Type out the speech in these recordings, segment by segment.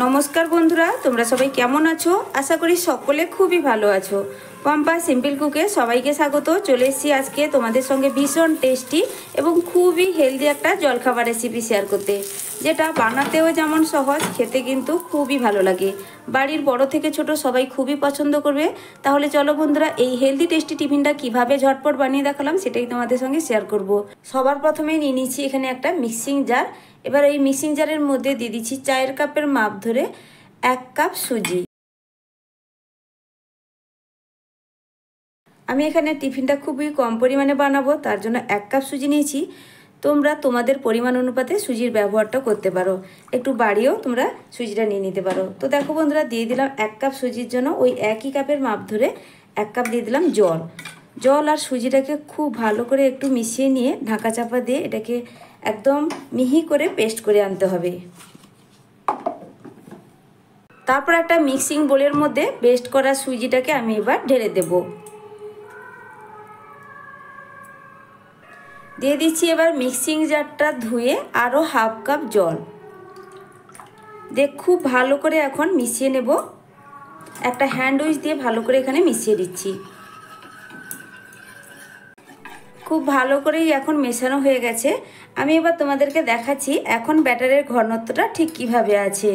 नमस्कार बंधुरा তোমরা সবাই কেমন আছো আশা করি সকলে খুবই ভালো আছো। পম্পা সিম্পল কুকে সবাইকে স্বাগত। চলে এসেছি আজকে তোমাদের সঙ্গে ভীষণ টেস্টি এবং খুবই হেলদি একটা জলখাবার রেসিপি শেয়ার করতে, যেটা বানাতেও যেমন সহজ, খেতে কিন্তু খুবই ভালো লাগে। বাড়ির বড় থেকে ছোট সবাই খুবই পছন্দ করবে। তাহলে চলো বন্ধুরা, এই হেলদি টেস্টি টিফিনটা কিভাবে ঝটপট বানিয়ে দেখালাম সেটাই তোমাদের সঙ্গে শেয়ার করব। সবার প্রথমে নিয়ে নিচ্ছি এখানে একটা মিক্সিং জার। এবার এই মিক্সিং জারের মধ্যে দিয়ে দিচ্ছি চায়ের কাপের মাপ ধরে 1 কাপ সুজি। আমি এখানে টিফিনটা খুবই কম পরিমাণে বানাবো, তার জন্য 1 কাপ সুজি নিয়েছি। তোমরা তোমাদের পরিমাণ অনুপাতে সুজির ব্যবহারটা করতে পারো, একটু বাড়িয়েও তোমরা সুজিটা নিয়ে নিতে পারো। তো দেখো বন্ধুরা, দিয়ে দিলাম 1 কাপ সুজির জন্য ওই একই কাপের মাপ ধরে 1 কাপ দিয়ে দিলাম জল আর সুজিটাকে খুব ভালো করে একটু মিশিয়ে নিয়ে ঢাকা চাপা দিয়ে এটাকে একদম মিহি করে পেস্ট করে আনতে হবে। তারপর একটা মিক্সিং বোলের মধ্যে পেস্ট করা সুজিটাকে আমি এবার ঢেলে দেব। দিয়ে দিচ্ছি এবার মিক্সিং জারটা ধুয়ে আরও 1/2 কাপ জল দিয়ে খুব ভালো করে এখন মিশিয়ে নেব। একটা হ্যান্ড উইচ দিয়ে ভালো করে এখানে মিশিয়ে দিচ্ছি। খুব ভালো করেই এখন মেশানো হয়ে গেছে। আমি এবার তোমাদেরকে দেখাচ্ছি এখন ব্যাটারের ঘনত্বটা ঠিক কিভাবে আছে।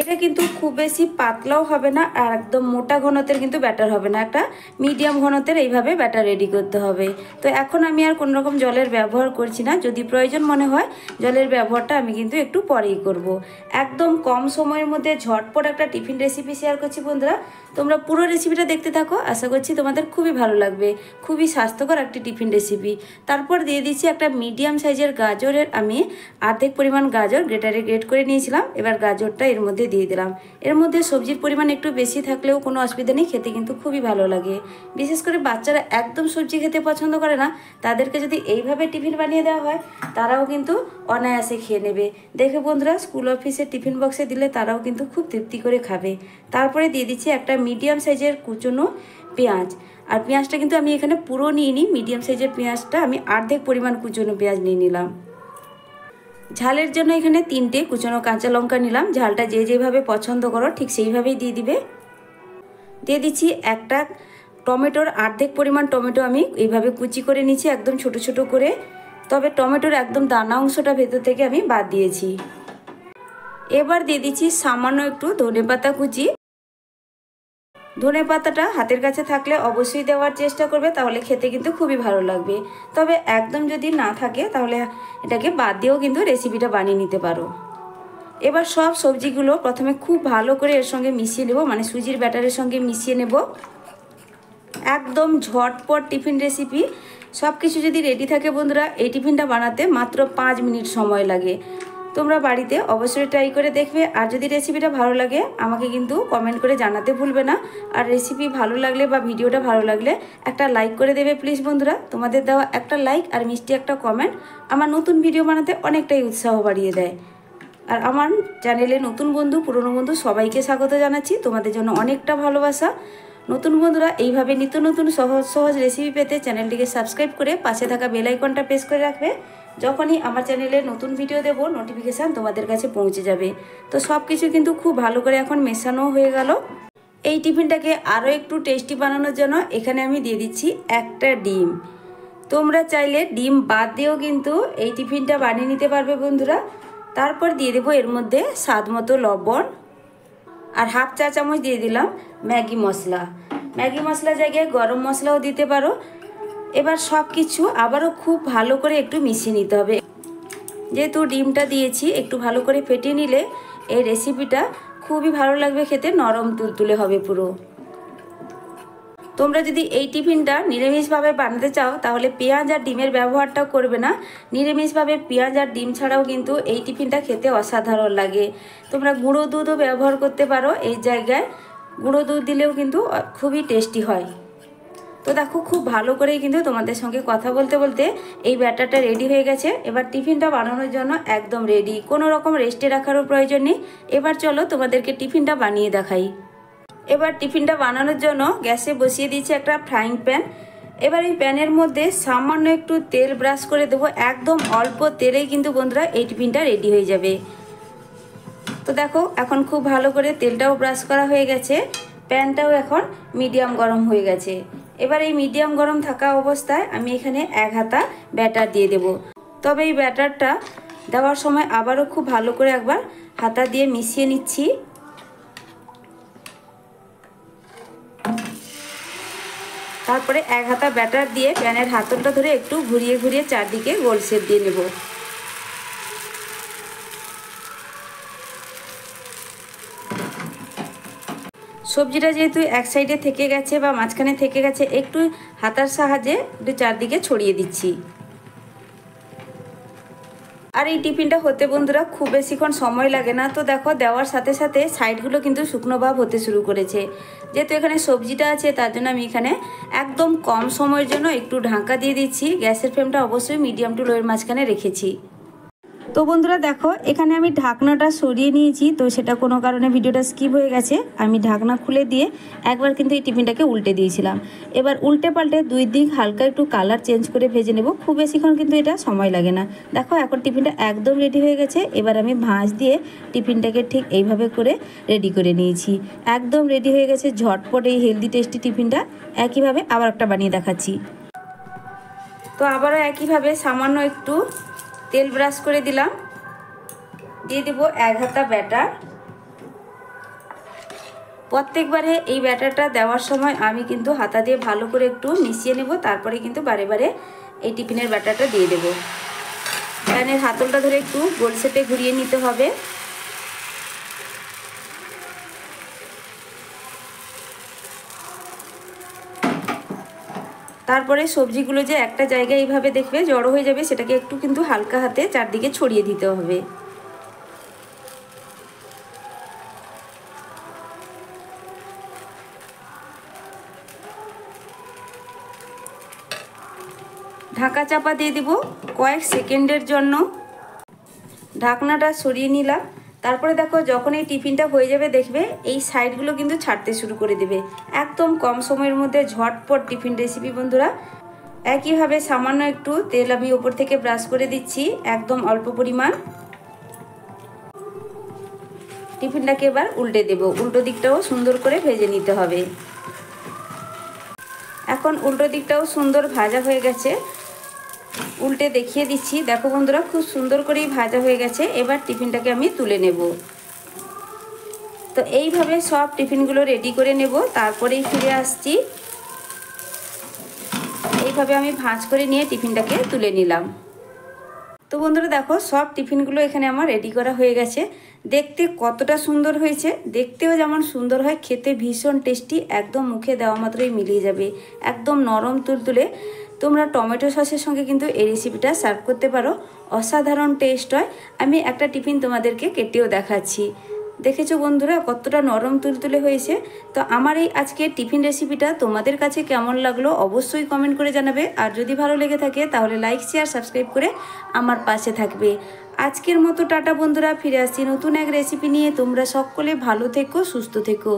এটা কিন্তু খুব বেশি পাতলাও হবে না আর একদম মোটা ঘনত্বের কিন্তু ব্যাটার হবে না, একটা মিডিয়াম ঘনত্বের এইভাবে ব্যাটার রেডি করতে হবে। তো এখন আমি আর কোনো রকম জলের ব্যবহার করছি না, যদি প্রয়োজন মনে হয় জলের ব্যবহারটা আমি কিন্তু একটু পরেই করব। একদম কম সময়ের মধ্যে ঝটপট একটা টিফিন রেসিপি শেয়ার করছি বন্ধুরা, তোমরা পুরো রেসিপিটা দেখতে থাকো, আশা করছি তোমাদের খুবই ভালো লাগবে। খুবই স্বাস্থ্যকর একটি টিফিন রেসিপি। তারপর দিয়ে দিচ্ছি একটা মিডিয়াম সাইজের গাজরের আমি অর্ধেক পরিমাণ গাজর গ্রেটারে গ্রেট করে নিয়েছিলাম। এবার গাজরটা এর মধ্যে দিয়ে দিলাম। এর মধ্যে সবজির পরিমাণ একটু বেশি থাকলেও কোনো অসুবিধা নেই, খেতে কিন্তু খুবই ভালো লাগে। বিশেষ করে বাচ্চারা একদম সবজি খেতে পছন্দ করে না, তাদেরকে যদি এইভাবে টিফিন বানিয়ে দেওয়া হয় তারাও কিন্তু অনায়াসে খেয়ে নেবে। দেখে বন্ধুরা, স্কুল অফিসে টিফিন বক্সে দিলে তারাও কিন্তু খুব তৃপ্তি করে খাবে। তারপরে দিয়ে দিচ্ছি একটা মিডিয়াম সাইজের কুচনো পেঁয়াজ। আর পেঁয়াজটা কিন্তু আমি এখানে পুরো নিয়ে নিই, মিডিয়াম সাইজের পেঁয়াজটা আমি অর্ধেক পরিমাণ কুচনো পেঁয়াজ নিয়ে নিলাম। ঝালের জন্য এখানে 3টে কুচনো কাঁচা লঙ্কা নিলাম। ঝালটা যে যেভাবে পছন্দ করো ঠিক সেইভাবেই দিয়ে দিবে। দিয়ে দিচ্ছি একটা টমেটোর অর্ধেক পরিমাণ টমেটো আমি এইভাবে কুচি করে নিচ্ছি একদম ছোট ছোট করে, তবে টমেটোর একদম দানা অংশটা ভেতর থেকে আমি বাদ দিয়েছি। এবার দিয়ে দিচ্ছি সামান্য একটু ধনেপাতা কুচি। ধনে পাতাটা হাতের কাছে থাকলে অবশ্যই দেওয়ার চেষ্টা করবে, তাহলে খেতে কিন্তু খুবই ভালো লাগবে। তবে একদম যদি না থাকে তাহলে এটাকে বাদ দিয়েও কিন্তু রেসিপিটা বানিয়ে নিতে পারো। এবার সব সবজিগুলো প্রথমে খুব ভালো করে এর সঙ্গে মিশিয়ে নেব, মানে সুজির ব্যাটারের সঙ্গে মিশিয়ে নেব। একদম ঝটপট টিফিন রেসিপি। সব কিছু যদি রেডি থাকে বন্ধুরা, এই টিফিনটা বানাতে মাত্র 5 মিনিট সময় লাগে। তোমরা বাড়িতে অবশ্যই ট্রাই করে দেখবে। আর যদি রেসিপিটা ভালো লাগে আমাকে কিন্তু কমেন্ট করে জানাতে ভুলবে না। আর রেসিপি ভালো লাগলে বা ভিডিওটা ভালো লাগলে একটা লাইক করে দেবে প্লিজ বন্ধুরা। তোমাদের দেওয়া একটা লাইক আর মিষ্টি একটা কমেন্ট আমার নতুন ভিডিও বানাতে অনেকটাই উৎসাহ বাড়িয়ে দেয়। আর আমার চ্যানেলে নতুন বন্ধু পুরনো বন্ধু সবাইকে স্বাগত জানাচ্ছি, তোমাদের জন্য অনেকটা ভালোবাসা। নতুন বন্ধুরা এইভাবে নিত্য নতুন সহজ সহজ রেসিপি পেতে চ্যানেলটিকে সাবস্ক্রাইব করে পাশে থাকা বেল আইকনটা প্রেস করে রাখবে। যখনই আমার চ্যানেলে নতুন ভিডিও দেব নোটিফিকেশান তোমাদের কাছে পৌঁছে যাবে। তো সব কিছু কিন্তু খুব ভালো করে এখন মেশানো হয়ে গেল। এই টিফিনটাকে আরও একটু টেস্টি বানানোর জন্য এখানে আমি দিয়ে দিচ্ছি একটা ডিম। তোমরা চাইলে ডিম বাদ দিয়েও কিন্তু এই টিফিনটা বানিয়ে নিতে পারবে বন্ধুরা। তারপর দিয়ে দেবো এর মধ্যে স্বাদ মতো লবণ আর 1/2 চা চামচ দিয়ে দিলাম ম্যাগি মশলা। ম্যাগি মশলা জায়গায় গরম মশলাও দিতে পারো। এবার সব কিছু আবারও খুব ভালো করে একটু মিশিয়ে নিতে হবে। যেহেতু ডিমটা দিয়েছি একটু ভালো করে ফেটিয়ে নিলে এই রেসিপিটা খুবই ভালো লাগবে খেতে, নরম তুলতুলে হবে পুরো। তোমরা যদি এই টিফিনটা নিরামিষভাবে বানাতে চাও তাহলে পেঁয়াজ আর ডিমের ব্যবহারটাও করবে না। নিরামিষভাবে পেঁয়াজ আর ডিম ছাড়াও কিন্তু এই টিফিনটা খেতে অসাধারণ লাগে। তোমরা গুঁড়ো দুধও ব্যবহার করতে পারো, এই জায়গায় গুঁড়ো দুধ দিলেও কিন্তু খুবই টেস্টি হয়। তো দেখো খুব ভালো করেই কিন্তু তোমাদের সঙ্গে কথা বলতে বলতে এই ব্যাটারটা রেডি হয়ে গেছে। এবার টিফিনটা বানানোর জন্য একদম রেডি, কোনো রকম রেস্টে রাখারও প্রয়োজন নেই। এবার চলো তোমাদেরকে টিফিনটা বানিয়ে দেখাই। এবার টিফিনটা বানানোর জন্য গ্যাসে বসিয়ে দিয়েছি একটা ফ্রাইং প্যান। এবার এই প্যানের মধ্যে সামান্য একটু তেল ব্রাশ করে দেবো। একদম অল্প তেলেই কিন্তু বন্ধুরা এই টিফিনটা রেডি হয়ে যাবে। তো তো দেখো এখন খুব ভালো করে তেলটাও ব্রাশ করা হয়ে গেছে, প্যানটাও এখন মিডিয়াম গরম হয়ে গেছে। এবার এই মিডিয়াম গরম থাকা অবস্থায় আমি এখানে 1 হাতা ব্যাটার দিয়ে দেব। তবে এই ব্যাটারটা দেওয়ার সময় আবারও খুব ভালো করে একবার হাতা দিয়ে মিশিয়ে নিচ্ছি। তারপরে 1 হাতা ব্যাটার দিয়ে প্যানের হাতলটা ধরে একটু ঘুরিয়ে ঘুরিয়ে চারদিকে গোল শেপ দিয়ে নেব। সবজিটা যেহেতু এক সাইডে থেকে গেছে বা মাঝখানে থেকে গেছে, একটু হাতার সাহায্যে একটু চারদিকে ছড়িয়ে দিচ্ছি। আর এই টিফিনটা হতে বন্ধুরা খুব বেশিক্ষণ সময় লাগে না। তো দেখো দেওয়ার সাথে সাথে সাইডগুলো কিন্তু শুকনো ভাব হতে শুরু করেছে। যেহেতু এখানে সবজিটা আছে তার জন্য আমি এখানে একদম কম সময়ের জন্য একটু ঢাকা দিয়ে দিচ্ছি। গ্যাসের ফ্লেমটা অবশ্যই মিডিয়াম টু লোয়ের মাঝখানে রেখেছি। তো বন্ধুরা দেখো এখানে আমি ঢাকনাটা সরিয়ে নিয়েছি, তো সেটা কোনো কারণে ভিডিওটা স্কিপ হয়ে গেছে। আমি ঢাকনা খুলে দিয়ে একবার কিন্তু এই টিফিনটাকে উল্টে দিয়েছিলাম। এবার উল্টে পাল্টে 2 দিক হালকা একটু কালার চেঞ্জ করে ভেজে নেব। খুব বেশিক্ষণ কিন্তু এটা সময় লাগে না। দেখো এখন টিফিনটা একদম রেডি হয়ে গেছে। এবার আমি ভাঁজ দিয়ে টিফিনটাকে ঠিক এইভাবে করে রেডি করে নিয়েছি। একদম রেডি হয়ে গেছে ঝটপট এই হেলদি টেস্টি টিফিনটা। একইভাবে আবার একটা বানিয়ে দেখাচ্ছি। তো আবারও একইভাবে সামান্য একটু তেল ব্রাশ করে দিলাম, দিয়ে দেবো 1 হাতা ব্যাটার। প্রত্যেকবারে এই ব্যাটারটা দেওয়ার সময় আমি কিন্তু হাতা দিয়ে ভালো করে একটু মিশিয়ে নেব, তারপরে কিন্তু বারে বারে এই টিফিনের ব্যাটারটা দিয়ে দেব। প্যানের হাতলটা ধরে একটু গোল শেপে ঘুরিয়ে নিতে হবে। তারপরে সবজিগুলো যে একটা জায়গায় এইভাবে দেখবে জড়ো হয়ে যাবে, সেটাকে একটু কিন্তু হালকা হাতে চারদিকে ছড়িয়ে দিতে হবে। ঢাকা চাপা দিয়ে দিব কয়েক সেকেন্ডের জন্য। ঢাকনাটা সরিয়ে নিলাম। তারপরে দেখো যখন এই টিফিনটা হয়ে যাবে দেখবে এই সাইডগুলো কিন্তু ছাড়তে শুরু করে দেবে। একদম কম সময়ের মধ্যে ঝটপট টিফিন রেসিপি বন্ধুরা। একইভাবে সামান্য একটু তেল আমি উপর থেকে ব্রাশ করে দিচ্ছি, একদম অল্প পরিমাণ। টিফিনটাকে এবার উল্টে দেব। উল্টো দিকটাও সুন্দর করে ভেজে নিতে হবে। এখন উল্টো দিকটাও সুন্দর ভাজা হয়ে গেছে, উল্টে দেখিয়ে দিচ্ছি। দেখো বন্ধুরা খুব সুন্দর করেই ভাজা হয়ে গেছে। এবার টিফিনটাকে আমি তুলে নেব। তো এইভাবে সব টিফিনগুলো রেডি করে নেব, তারপরেই ফিরে আসছি। এইভাবে আমি ভাঁজ করে নিয়ে টিফিনটাকে তুলে নিলাম। তো বন্ধুরা দেখো সব টিফিনগুলো এখানে আমার রেডি করা হয়ে গেছে। দেখতে কতটা সুন্দর হয়েছে, দেখতেও যেমন সুন্দর হয়, খেতে ভীষণ টেস্টি। একদম মুখে দেওয়া মাত্রই মিলিয়ে যাবে, একদম নরম তুলতুলে। তোমরা টমেটো সসের সঙ্গে কিন্তু এই রেসিপিটা সার্ভ করতে পারো, অসাধারণ টেস্ট হয়। আমি একটা টিফিন তোমাদেরকে কেটেও দেখাচ্ছি। দেখেছো বন্ধুরা কতটা নরম তুলতুলে হয়েছে। তো আমার এই আজকের টিফিন রেসিপিটা তোমাদের কাছে কেমন লাগলো অবশ্যই কমেন্ট করে জানাবে। আর যদি ভালো লেগে থাকে তাহলে লাইক শেয়ার সাবস্ক্রাইব করে আমার পাশে থাকবে। আজকের মতো টাটা বন্ধুরা, ফিরে আসছি নতুন এক রেসিপি নিয়ে। তোমরা সকলে ভালো থেকো, সুস্থ থেকো।